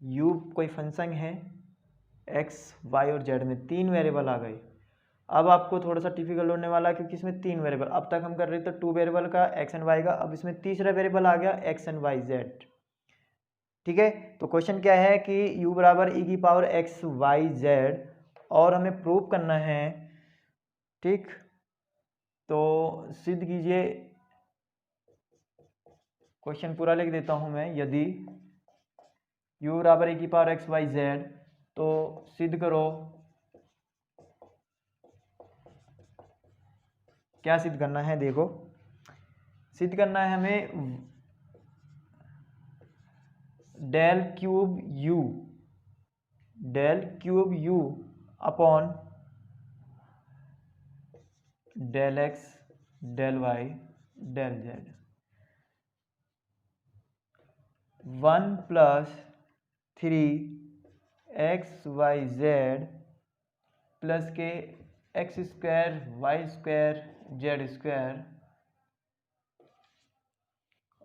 u कोई फंक्शन है, x y और z में 3 वेरिएबल आ गए। अब आपको थोड़ा सा डिफिकल्ट होने वाला है, क्योंकि इसमें 3 वेरिएबल, अब तक हम कर रहे थे 2 वेरिएबल का x एंड y का, अब इसमें तीसरा वेरिएबल आ गया x एंड y z। ठीक है, तो क्वेश्चन क्या है कि u बराबर e की पावर x y z, और हमें प्रूव करना है। ठीक, तो सिद्ध कीजिए, क्वेश्चन पूरा लिख देता हूं मैं। यदि u बराबर e की पावर x y z, तो सिद्ध करो, क्या सिद्ध करना है, देखो सिद्ध करना है हमें del cube u upon del x del y del z 1 plus 3xyz plus के x square y square z square,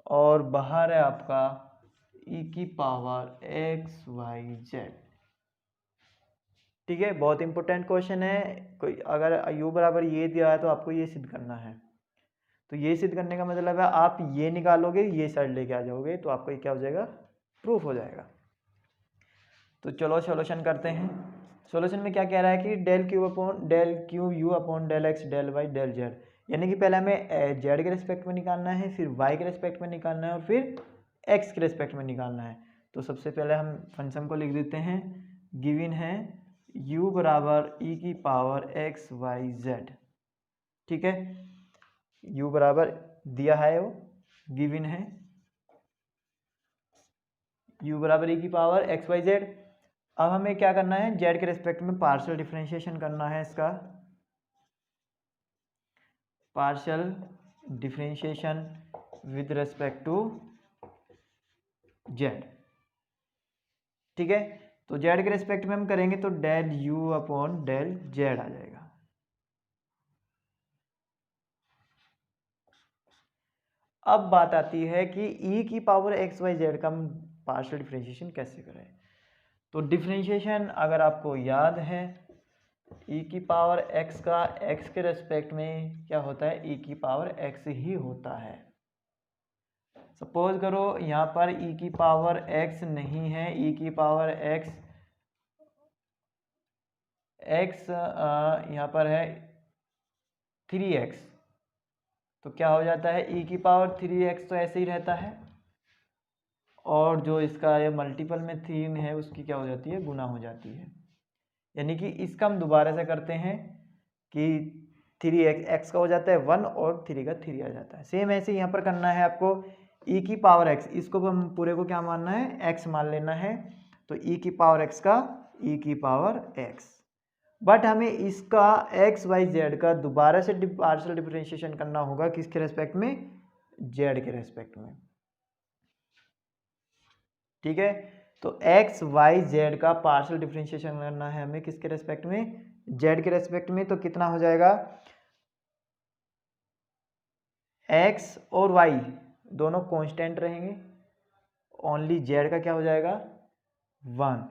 और बाहर है आपका e की पावर x y z। ठीक है, बहुत इंपॉर्टेंट क्वेश्चन है। कोई अगर u बराबर ये दिया है तो आपको ये सिद्ध करना है। तो ये सिद्ध करने का मतलब है आप ये निकालोगे, ये साइड लेके आ जाओगे, तो आपका ये क्या हो जाएगा, प्रूफ हो जाएगा। तो चलो सॉल्यूशन करते हैं। सॉल्यूशन में क्या कह रहा है कि del cube u upon del x del y del z, यानी कि पहले हमें जेड के रिस्पेक्ट में निकालना है, फिर वाई के रिस्पेक्ट में निकालना है और फिर एक्स के रिस्पेक्ट में निकालना है। तो सबसे पहले हम फंक्शन को लिख देते हैं। गिवन है u बराबर e की पावर एक्स वाई जेड। ठीक है, u बराबर दिया है, वो गिवन है u बराबर e की पावर एक्स वाई जेड। अब हमें क्या करना है, जेड के रिस्पेक्ट में पार्शियल डिफरेंशिएशन करना है, इसका partial differentiation with respect to z. ठीक है, तो जेड के रिस्पेक्ट में हम करेंगे तो del u upon del z आ जाएगा। अब बात आती है कि e की पावर एक्स वाई जेड का हम पार्शियल डिफरेंशिएशन कैसे करें। तो डिफरेंशिएशन अगर आपको याद है, e की पावर x का x के रेस्पेक्ट में क्या होता है, e की पावर x ही होता है। सपोज करो यहाँ पर e की पावर x नहीं है, e की पावर x यहाँ पर है 3x, तो क्या हो जाता है, e की पावर 3x तो ऐसे ही रहता है, और जो इसका ये मल्टीपल में 3 है उसकी क्या हो जाती है, गुना हो जाती है। यानी कि इसका हम दोबारा से करते हैं कि 3x का हो जाता है 1 और 3 का 3 आ जाता है। सेम ऐसे यहाँ पर करना है आपको, e की पावर x, इसको हम पूरे को क्या मानना है, x मान लेना है। तो e की पावर x का e की पावर x, बट हमें इसका एक्स वाई जेड का दोबारा से पार्शियल डिफरेंशिएशन करना होगा, किसके रेस्पेक्ट में, जेड के रेस्पेक्ट में। ठीक है, तो एक्स वाई जेड का पार्शियल डिफरेंशिएशन करना है हमें किसके रेस्पेक्ट में, जेड के रेस्पेक्ट में। तो कितना हो जाएगा, एक्स और वाई दोनों कांस्टेंट रहेंगे, ओनली जेड का क्या हो जाएगा, 1।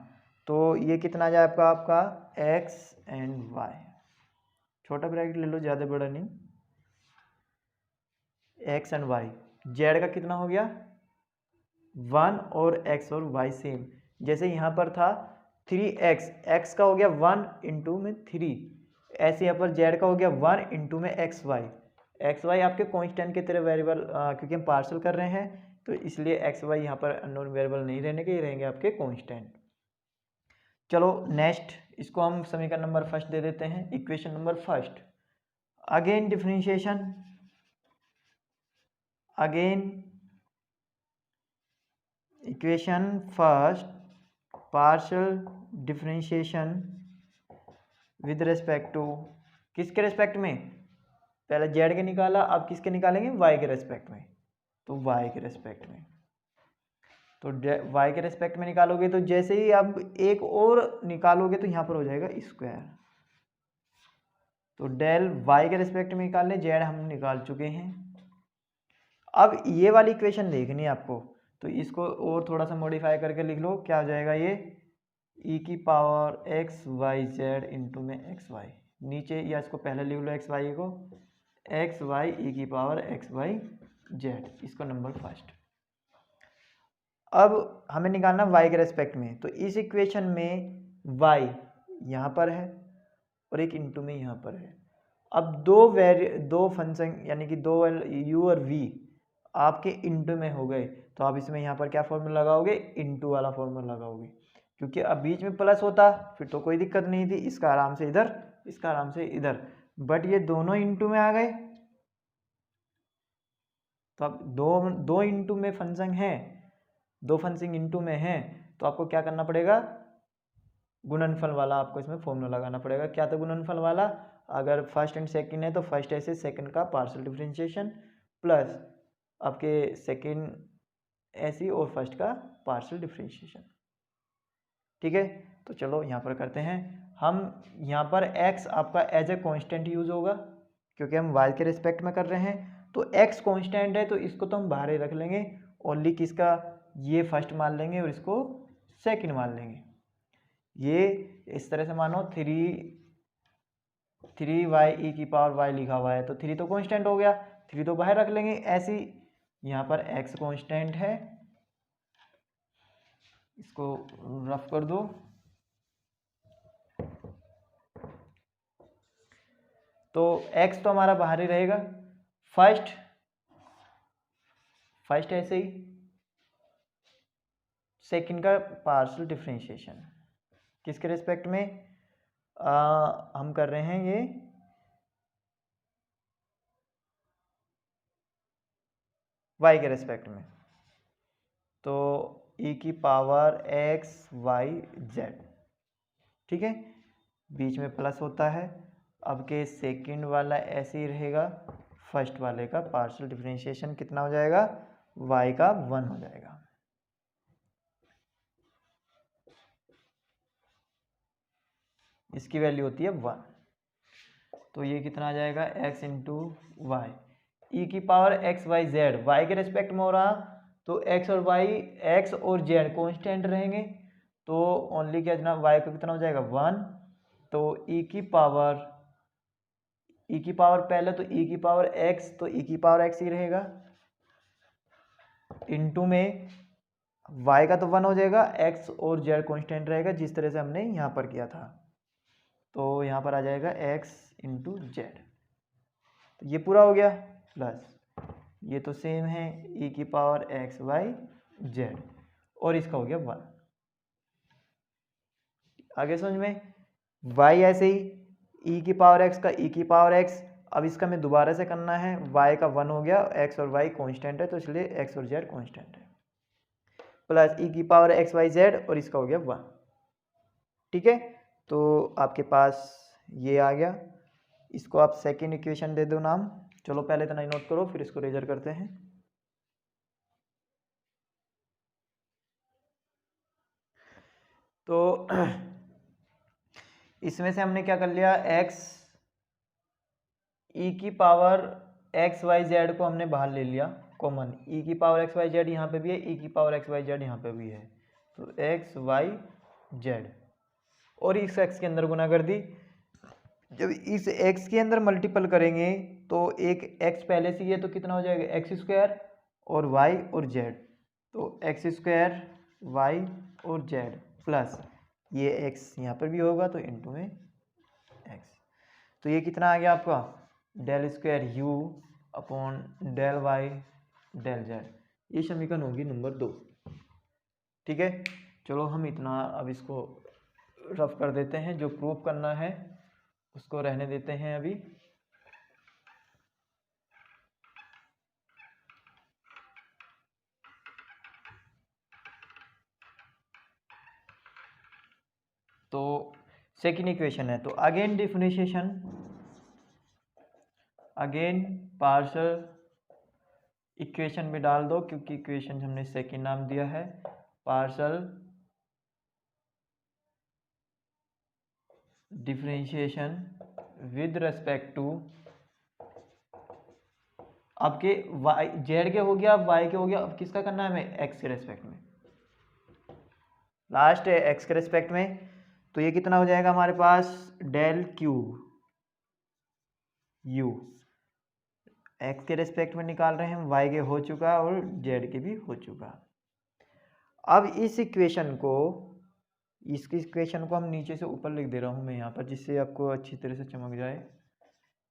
तो ये कितना आ जाए आपका एक्स एंड वाई, छोटा ब्रैकेट ले लो, ज़्यादा बड़ा नहीं, एक्स एंड वाई, जेड का कितना हो गया 1 और x और y सेम। जैसे यहाँ पर था 3x, x का हो गया 1 इंटू में 3, ऐसे यहाँ पर z का हो गया 1 इंटू में x y आपके कांस्टेंट के तरह वेरिएबल, क्योंकि हम पार्सल कर रहे हैं तो इसलिए x y यहाँ पर अननोन वेरिएबल नहीं रहने के, रहेंगे आपके कांस्टेंट। चलो नेक्स्ट, इसको हम समीकरण नंबर फर्स्ट दे देते हैं, equation number first. Again differentiation, again equation first, partial differentiation with respect to, किसके रिस्पेक्ट में, पहले जेड के निकाला, अब किसके निकालेंगे, वाई के रिस्पेक्ट में। तो वाई के रिस्पेक्ट में, तो वाई के रिस्पेक्ट में निकालोगे तो जैसे ही आप एक और निकालोगे तो यहाँ पर हो जाएगा स्क्वायर। तो डेल वाई के रिस्पेक्ट में निकालने, जेड हम निकाल चुके हैं। अब ये वाली इक्वेशन देखनी है आपको, तो इसको और थोड़ा सा मॉडिफाई करके लिख लो, क्या हो जाएगा ये, e की power x y z into में एक्स वाई, नीचे या इसको पहले लिख लो एक्स वाई को, एक्स वाई e की पावर एक्स वाई जेड, इसको नंबर फर्स्ट। अब हमें निकालना y के रेस्पेक्ट में, तो इस इक्वेशन में y यहाँ पर है और एक इंटू में यहाँ पर है। अब दो फंक्शन यानी कि दो u और v आपके इंटू में हो गए, तो आप इसमें यहाँ पर क्या फॉर्मूला लगाओगे, इंटू वाला फॉर्मूला लगाओगे, क्योंकि अब बीच में प्लस होता फिर तो कोई दिक्कत नहीं थी, इसका आराम से इधर, इसका आराम से इधर, बट ये दोनों इंटू में आ गए। तो अब दो इंटू में फंक्शन है, दो फंक्शन इंटू में है, तो आपको क्या करना पड़ेगा, गुणनफल वाला आपको इसमें फॉर्मूला लगाना पड़ेगा। क्या था गुणनफल वाला, अगर फर्स्ट एंड सेकंड है तो फर्स्ट ऐसे सेकंड का पार्शियल डिफरेंशिएशन प्लस आपके सेकंड ऐसी और फर्स्ट का पार्शियल डिफरेंशिएशन। ठीक है, तो चलो यहाँ पर करते हैं हम, यहाँ पर x आपका एज ए कांस्टेंट यूज होगा क्योंकि हम y के रिस्पेक्ट में कर रहे हैं, तो x कांस्टेंट है तो इसको तो हम बाहर ही रख लेंगे, ओनली किसका, ये फर्स्ट मान लेंगे और इसको सेकंड मान लेंगे। ये इस तरह से मानो 3y e⁻y लिखा हुआ है, तो 3 तो कांस्टेंट हो गया, 3 तो बाहर रख लेंगे। ऐसी यहाँ पर x कांस्टेंट है, इसको रफ कर दो। तो x तो हमारा बाहर ही रहेगा। फर्स्ट ऐसे ही, सेकंड का पार्शियल डिफरेंशिएशन किसके रिस्पेक्ट में हम कर रहे हैं, ये y के रिस्पेक्ट में। तो e⁻x⁻z, ठीक है, बीच में प्लस होता है। अब के सेकंड वाला ऐसे ही रहेगा, फर्स्ट वाले का पार्शियल डिफरेंशिएशन कितना हो जाएगा, y का 1 हो जाएगा। इसकी वैल्यू होती है 1, तो ये कितना आ जाएगा, x into y, e⁻x⁻z y के रेस्पेक्ट में हो रहा, तो x और y, x और z कांस्टेंट रहेंगे, तो ओनली क्या जना y को कितना हो जाएगा 1। तो e की पावर पहले तो e⁻x, तो e⁻x ही रहेगा, इनटू में y का तो 1 हो जाएगा, x और z कांस्टेंट रहेगा जिस तरह से हमने यहाँ पर किया था। तो यहाँ पर आ जाएगा x इंटू जेड, तो ये पूरा हो गया। प्लस ये तो सेम है e⁻x⁻z, और इसका हो गया 1। आगे समझ में, y ऐसे ही e⁻x का e⁻x, अब इसका मैं दोबारा से करना है, y का 1 हो गया, x और y कांस्टेंट है तो इसलिए x और z कांस्टेंट है, प्लस e⁻x⁻z और इसका हो गया 1, ठीक है। तो आपके पास ये आ गया, इसको आप सेकेंड इक्वेशन दे दो नाम। चलो पहले इतना ही नोट करो, फिर इसको रेजर करते हैं। तो इसमें से हमने क्या कर लिया, x e⁻x⁻z को हमने बाहर ले लिया कॉमन, e⁻x⁻z यहाँ पे भी है, e⁻x⁻z यहाँ पे भी है, तो x y z, और इस x के अंदर गुना कर दी। जब इस x के अंदर मल्टीपल करेंगे तो एक x पहले से ही है, तो कितना हो जाएगा x² और y और z, तो x² y और z प्लस ये x यहाँ पर भी होगा तो इनटू में x, तो ये कितना आ गया आपका del² u upon del y del z, ये समीकरण होगी नंबर 2, ठीक है। चलो हम इतना अब इसको रफ कर देते हैं, जो प्रूफ करना है उसको रहने देते हैं अभी। तो सेकेंड इक्वेशन है, तो again differentiation, again partial equation में डाल दो, क्योंकि इक्वेशन हमने सेकेंड नाम दिया है, partial differentiation with respect to, आपके y z के हो गया, अब y के हो गया, अब किसका करना है हमें, x के रेस्पेक्ट में, लास्ट है x के रेस्पेक्ट में। तो ये कितना हो जाएगा हमारे पास, del क्यूब u, x के रेस्पेक्ट में निकाल रहे हैं हम, y के हो चुका और z के भी हो चुका। अब इस इक्वेशन को, इसकी इक्वेशन को हम नीचे से ऊपर लिख दे रहा हूँ मैं यहाँ पर, जिससे आपको अच्छी तरह से चमक जाए।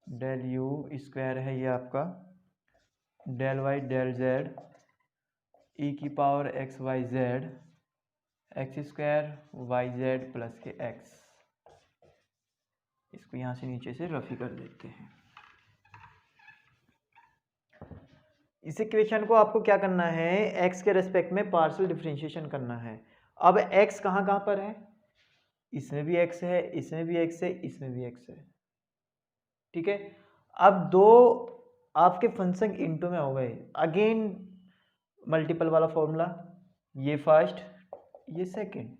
del u स्क्वायर है ये आपका, del y del z e⁻x⁻z x² yz plus के x, इसको यहाँ से नीचे से रफी कर देते हैं। इस इक्वेशन को आपको क्या करना है, x के रेस्पेक्ट में पार्शियल डिफरेंशिएशन करना है। अब x कहाँ कहाँ पर है, इसमें भी x है, इसमें भी x है, इसमें भी x है, ठीक है। अब दो आपके फंक्शन इनटू में हो गए, अगेन मल्टीपल वाला फॉर्मूला, ये फर्स्ट ये सेकंड,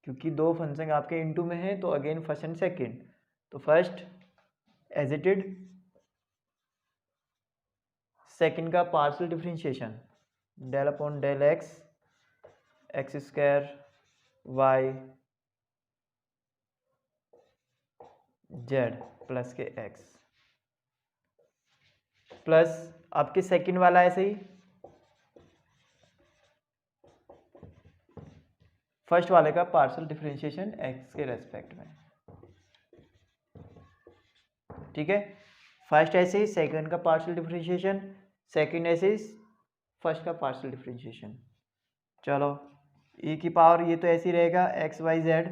क्योंकि दो फंक्शन आपके इनटू में है तो अगेन फर्स्ट एंड सेकंड। तो first as it is, second का partial differentiation del upon del x x² y z plus के एक्स प्लस आपके सेकंड वाला ऐसे ही फर्स्ट वाले का पार्शियल डिफरेंशिएशन एक्स के रेस्पेक्ट में। ठीक है, फर्स्ट ऐसे ही सेकंड का पार्शियल डिफरेंशिएशन, सेकंड ऐसे ही फर्स्ट का पार्शियल डिफरेंशिएशन। चलो e की पावर ये तो ऐसे ही रहेगा एक्स वाई जेड,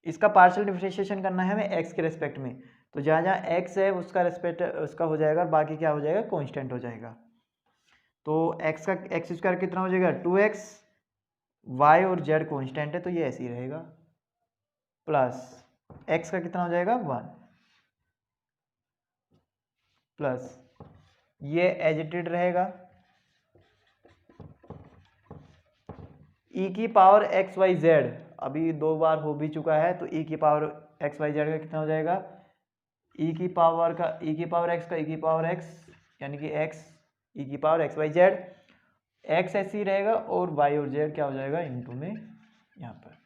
इसका पार्शियल डिफरेंशिएशन करना है हमें x के रेस्पेक्ट में, तो जहाँ जहाँ x है उसका रेस्पेक्ट उसका हो जाएगा और बाकी क्या हो जाएगा, कांस्टेंट हो जाएगा। तो x का एक्स स्क्वायर कितना हो जाएगा 2x, y और z कांस्टेंट है तो ये ऐसे ही रहेगा, प्लस x का कितना हो जाएगा 1, प्लस ये एजिटेड रहेगा e की पावर एक्स वाई जेड, अभी 2 बार हो भी चुका है, तो e की पावर एक्स वाई जेड का कितना हो जाएगा, e की पावर का e की पावर x का e की पावर x यानी कि x e की power x y z, x ऐसे ही रहेगा और y और z क्या हो जाएगा इनटू में यहाँ पर,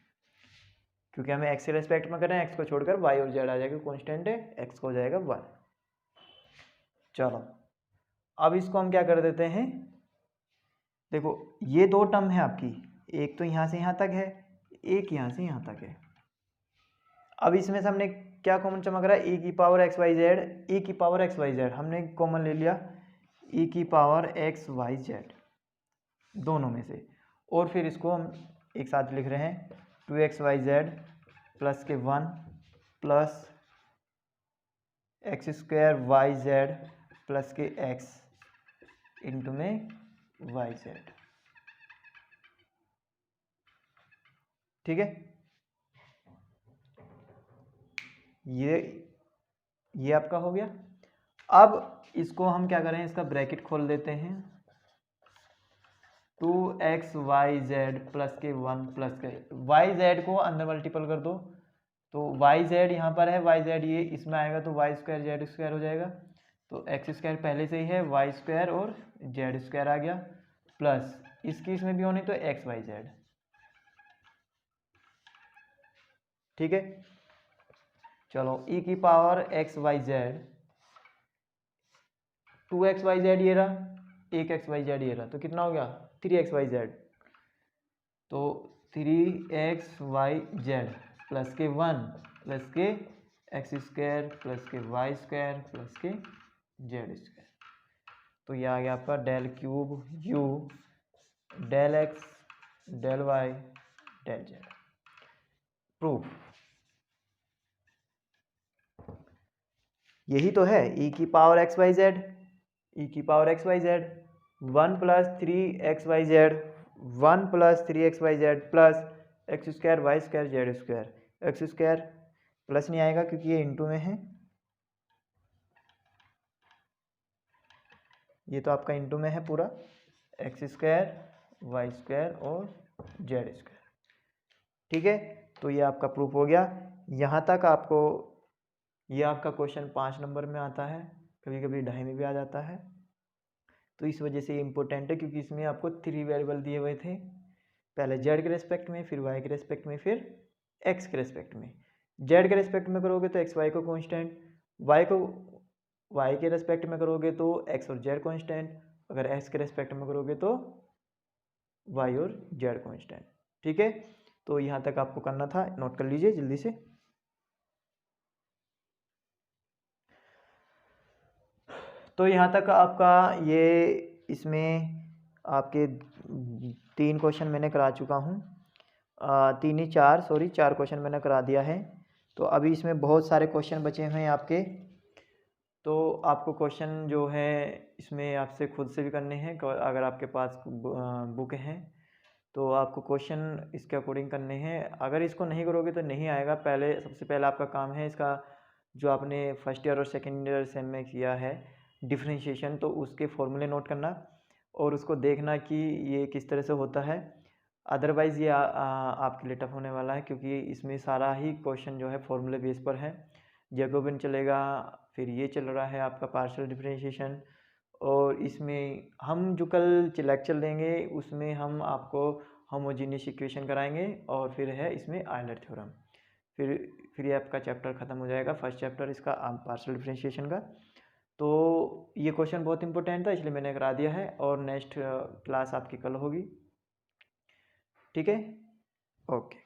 क्योंकि हमें x के रेस्पेक्ट में करना है, x को छोड़कर y और z आ जाएगा, कांस्टेंट है, x को हो जाएगा 1। चलो अब इसको हम क्या कर देते हैं, देखो ये 2 टर्म है आपकी, एक तो यहाँ से यहाँ तक है, एक यहाँ से यहाँ तक है। अब इसमें से हमने क्या कॉमन चमक रहा है, e की power x y z, e की पावर एक्स वाई जेड हमने कॉमन ले लिया, e की पावर एक्स वाई जेड दोनों में से, और फिर इसको हम एक साथ लिख रहे हैं 2x वाई जेड प्लस के 1 plus x square y z plus के x इंटू में वाई जेड। ठीक है, ये आपका हो गया। अब इसको हम क्या करें, इसका ब्रैकेट खोल देते हैं, 2x वाई जेड प्लस के 1 प्लस के वाई जेड को अंदर मल्टीपल कर दो, तो वाई जेड यहाँ पर है, वाई जेड ये इसमें आएगा तो वाई स्क्वायर जेड स्क्वायर हो जाएगा, तो एक्स स्क्वायर पहले से ही है, वाई स्क्वायर और जेड स्क्वायर आ गया, प्लस इसकी इसमें भी होनी तो एक्स वाई जेड। ठीक है, चलो e की power x y z, 2x y z ये रहा, 1x वाई जेड ये रहा, तो कितना हो गया 3x वाई जेड, तो 3x वाई जेड प्लस के 1 प्लस के एक्स स्क्वायर प्लस के वाई स्क्वायर प्लस के जेड स्क्वायर, तो ये आ गया आपका del cube u del x del y del z. Proof यही तो है, e की power x y z, e की power x y z 1 plus 3x y z 1 plus 3x y z plus x square y square z square, x square plus नहीं आएगा क्योंकि ये इंटू में है, ये तो आपका इंटू में है पूरा, एक्स स्क्वायर वाई स्क्वायर और जेड स्क्वायर। ठीक है, तो ये आपका प्रूफ हो गया। यहाँ तक आपको ये आपका क्वेश्चन 5 नंबर में आता है, कभी कभी 2.5 में भी आ जाता है, तो इस वजह से ये इंपॉर्टेंट है, क्योंकि इसमें आपको 3 वेरिएबल दिए हुए थे, पहले जेड के रेस्पेक्ट में, फिर वाई के रेस्पेक्ट में, फिर एक्स के रेस्पेक्ट में। जेड के रेस्पेक्ट में करोगे तो एक्स वाई को कांस्टेंट, वाई को वाई के रेस्पेक्ट में करोगे तो एक्स और जेड कांस्टेंट, अगर एक्स के रेस्पेक्ट में करोगे तो वाई और जेड कांस्टेंट। ठीक है, तो यहाँ तक आपको करना था, नोट कर लीजिए जल्दी से। तो यहाँ तक आपका ये इसमें आपके 3 क्वेश्चन मैंने करा चुका हूँ, 3 ही 4 सॉरी 4 क्वेश्चन मैंने करा दिया है। तो अभी इसमें बहुत सारे क्वेश्चन बचे हुए हैं आपके, तो आपको क्वेश्चन जो है इसमें आपसे खुद से भी करने हैं, अगर आपके पास बुक हैं तो आपको क्वेश्चन इसके अकॉर्डिंग करने हैं, अगर इसको नहीं करोगे तो नहीं आएगा। पहले सबसे पहले आपका काम है इसका जो आपने फर्स्ट ईयर और सेकेंड ईयर सेम में किया है डिफरेंशिएशन, तो उसके फॉर्मूले नोट करना और उसको देखना कि ये किस तरह से होता है, अदरवाइज़ ये आपके लिए टफ होने वाला है, क्योंकि इसमें सारा ही क्वेश्चन जो है फॉर्मूले बेस पर है। जैकोबियन चलेगा, फिर ये चल रहा है आपका पार्शियल डिफरेंशिएशन, और इसमें हम जो कल लेक्चर लेंगे उसमें हम होमोजीनियस इक्वेशन कराएंगे और फिर है इसमें आयलर थ्योरम। फिर ये आपका चैप्टर ख़त्म हो जाएगा, फर्स्ट चैप्टर इसका पार्शियल डिफरेंशिएशन का। तो ये क्वेश्चन बहुत इंपॉर्टेंट था इसलिए मैंने करा दिया है, और नेक्स्ट क्लास आपकी कल होगी। ठीक है, ओके।